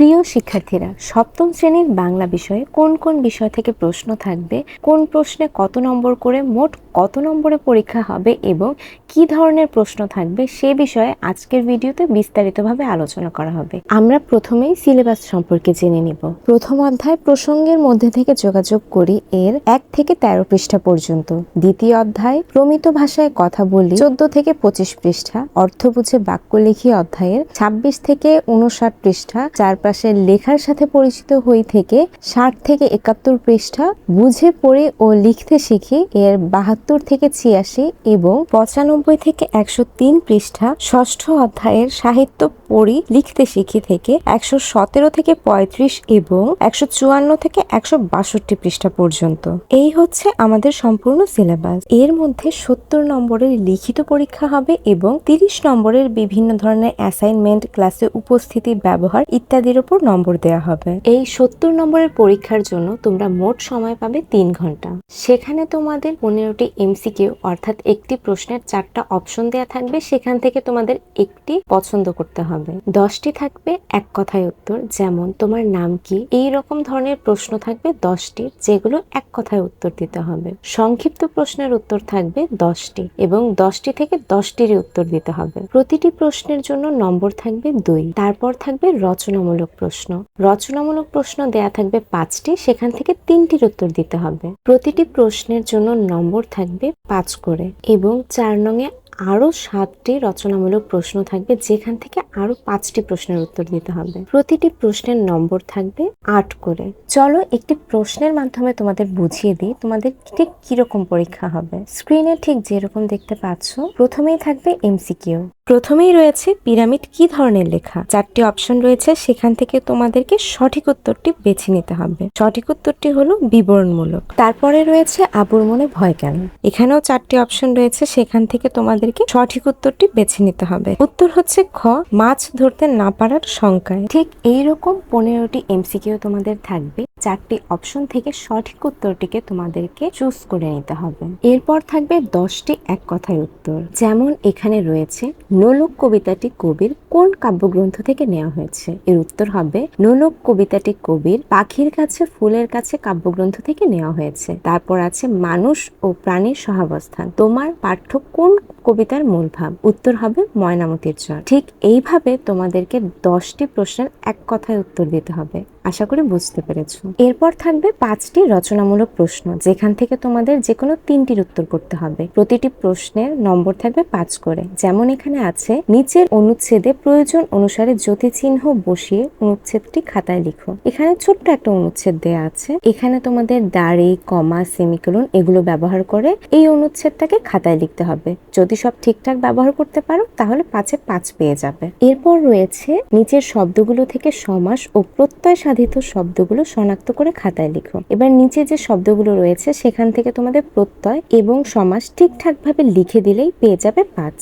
প্রিয় শিক্ষার্থীরা, সপ্তম শ্রেণীর বাংলা বিষয়ে কোন কোন বিষয় থেকে প্রশ্ন থাকবে, কোন প্রশ্নে কত নম্বর করে, মোট কত নম্বরে পরীক্ষা হবে এবং কি ধরনের প্রশ্ন থাকবে সে বিষয়ে আজকের ভিডিওতে বিস্তারিতভাবে আলোচনা করা হবে। আমরা প্রথমেই সিলেবাস সম্পর্কে জেনে নিব। প্রথম অধ্যায় প্রসঙ্গের মধ্যে থেকে যোগাযোগ করি এর 1 থেকে 13 পৃষ্ঠা পর্যন্ত। দ্বিতীয় অধ্যায় প্রমিত ভাষায় কথা বলি 14 থেকে 25 পৃষ্ঠা। অর্থ বুঝে বাক্য লিখি অধ্যায়ের 26 থেকে 59 পৃষ্ঠা। চারপাশে লেখার সাথে পরিচিত হই থেকে 60 থেকে 71 পৃষ্ঠা। বুঝে পড়ি ও লিখতে শিখি এর 72 থেকে 86 এবং 95 থেকে 103 পৃষ্ঠা। ষষ্ঠ অধ্যায়ের সাহিত্য পড়ি লিখতে শিখি থেকে 117 থেকে 35 এবং 154 থেকে 162 পৃষ্ঠা পর্যন্ত। এই হচ্ছে আমাদের সম্পূর্ণ সিলেবাস। এর মধ্যে 70 নম্বরের লিখিত পরীক্ষা হবে এবং 30 নম্বরের বিভিন্ন ধরনের অ্যাসাইনমেন্ট, ক্লাসে উপস্থিতি, ব্যবহার ইত্যাদির উপর নম্বর দেওয়া হবে। এই 70 নম্বরের পরীক্ষার জন্য তোমরা মোট সময় পাবে 3 ঘন্টা। সেখানে তোমাদের 15টি এমসিকিউ অর্থাৎ একটি প্রশ্নের 4টা অপশন দেয়া থাকবে, সেখান থেকে তোমাদের একটি পছন্দ করতে হবে। 10টি থাকবে এক কথায় উত্তর, যেমন তোমার নাম কি, এই রকম ধরনের প্রশ্ন থাকবে 10টি, যেগুলো এক কথায় উত্তর দিতে হবে। সংক্ষিপ্ত প্রশ্নের উত্তর থাকবে 10টি এবং 10টি থেকে 10টিরই উত্তর দিতে হবে। প্রতিটি প্রশ্নের জন্য নম্বর থাকবে 2। তারপর থাকবে রচনামূলক প্রশ্ন। রচনামূলক প্রশ্ন দেয়া থাকবে 5টি, সেখান থেকে 3টির উত্তর দিতে হবে। প্রতিটি প্রশ্নের জন্য নম্বর থাকবে 5 করে এবং 4 নংয়ে আরো 7টি রচনামূলক প্রশ্ন থাকবে, যেখান থেকে আরো 5টি প্রশ্নের উত্তর দিতে হবে। প্রতিটি প্রশ্নের নম্বর থাকবে 8 করে। চলো একটি প্রশ্নের মাধ্যমে তোমাদের বুঝিয়ে দিই তোমাদের ঠিক কিরকম পরীক্ষা হবে। স্ক্রিনে ঠিক যেরকম দেখতে পাচ্ছ, প্রথমেই থাকবে এমসিকিউ। প্রথমেই রয়েছে পিরামিড কি ধরনের লেখা। 4টি অপশন রয়েছে, সেখান থেকে তোমাদেরকে সঠিক উত্তরটি বেছে নিতে হবে। সঠিক উত্তরটি হলো বিবরণমূলক। তারপরে রয়েছে আবুর মনে ভয় কেন। এখানেও 4টি অপশন রয়েছে, সেখান থেকে তোমাদেরকে সঠিক উত্তরটি বেছে নিতে হবে। উত্তর হচ্ছে খ, মাছ ধরতে না পারার শঙ্কায়। ঠিক এইরকম 15টি এমসিকিউ তোমাদের থাকবে। 4টি অপশন থেকে সঠিক উত্তরটিকে তোমাদেরকে চুজ করে নিতে হবে। এরপর থাকবে 10টি এক কথায় উত্তর, যেমন এখানে রয়েছে নোলক কবিতাটি কবির কোন কাব্যগ্রন্থ থেকে নেওয়া হয়েছে। এর উত্তর হবে নোলক কবিতাটি কবির পাখির কাছে ফুলের কাছে কাব্যগ্রন্থ থেকে নেওয়া হয়েছে। তারপর আছে মানুষ ও প্রাণীর সহাবস্থান তোমার পাঠ্য কোন কবিতার মূল ভাব। উত্তর হবে ময়নামতির চর। ঠিক এইভাবে তোমাদেরকে 10টি প্রশ্নের এক কথায় উত্তর দিতে হবে। আশা করি বুঝতে পেরেছো। এরপর থাকবে 5টি রচনামূলক প্রশ্ন, যেখান থেকে তোমাদের যে কোনো 3টির উত্তর করতে হবে। প্রতিটি প্রশ্নের নম্বর থাকবে 5 করে। যেমন এখানে আছে নিচের অনুচ্ছেদে প্রয়োজন অনুসারে জ্যোতিচিহ্ন বসিয়ে অনুচ্ছেদটি খাতায় লিখো। এখানে ছোট্ট একটা অনুচ্ছেদ দেয়া আছে, এখানে তোমাদের দাড়ি, কমা, সেমিকোলন এগুলো ব্যবহার করে এই অনুচ্ছেদটাকে খাতায় লিখতে হবে। যদি সব ঠিকঠাক ব্যবহার করতে পারো তাহলে 5-এ 5 পেয়ে যাবে। এরপর রয়েছে নিচের শব্দগুলো থেকে সমাস ও প্রত্যয় সাধিত শব্দগুলো শনাক্ত করে খাতায় লিখো। এবার নিচে যে শব্দগুলো রয়েছে সেখান থেকে তোমাদের প্রত্যয় এবং সমাস ঠিকঠাক ভাবে লিখে দিলেই পেয়ে যাবে 5।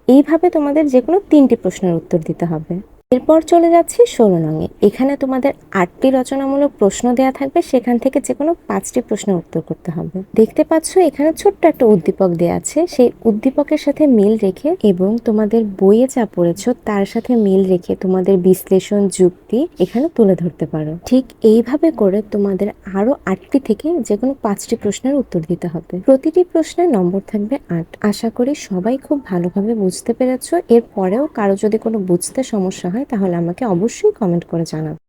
এইভাবে তোমাদের যে কোনো 3টি প্রশ্নের উত্তর দিতে হবে। এরপর চলে যাচ্ছি 16 নংয়ে। এখানে তোমাদের 8টি রচনামূলক প্রশ্ন দেয়া থাকবে, সেখান থেকে যে কোনো 5টি প্রশ্নের উত্তর করতে হবে। দেখতে পাচ্ছ এখানে ছোট্ট একটা উদ্দীপক দেয়া আছে, সেই উদ্দীপকের সাথে মিল রেখে এবং তোমাদের বইয়ে যা পড়েছো তার সাথে মিল রেখে তোমাদের বিশ্লেষণ, যুক্তি এখানে তুলে ধরতে পারো। ঠিক এইভাবে করে তোমাদের আরো 8টি থেকে যে কোনো 5টি প্রশ্নের উত্তর দিতে হবে। প্রতিটি প্রশ্নের নম্বর থাকবে 8। আশা করি সবাই খুব ভালোভাবে বুঝতে পেরেছো। এরপরেও কারো যদি কোনো বুঝতে সমস্যা হয় তাহলে আমাকে অবশ্যই কমেন্ট করে জানাবে।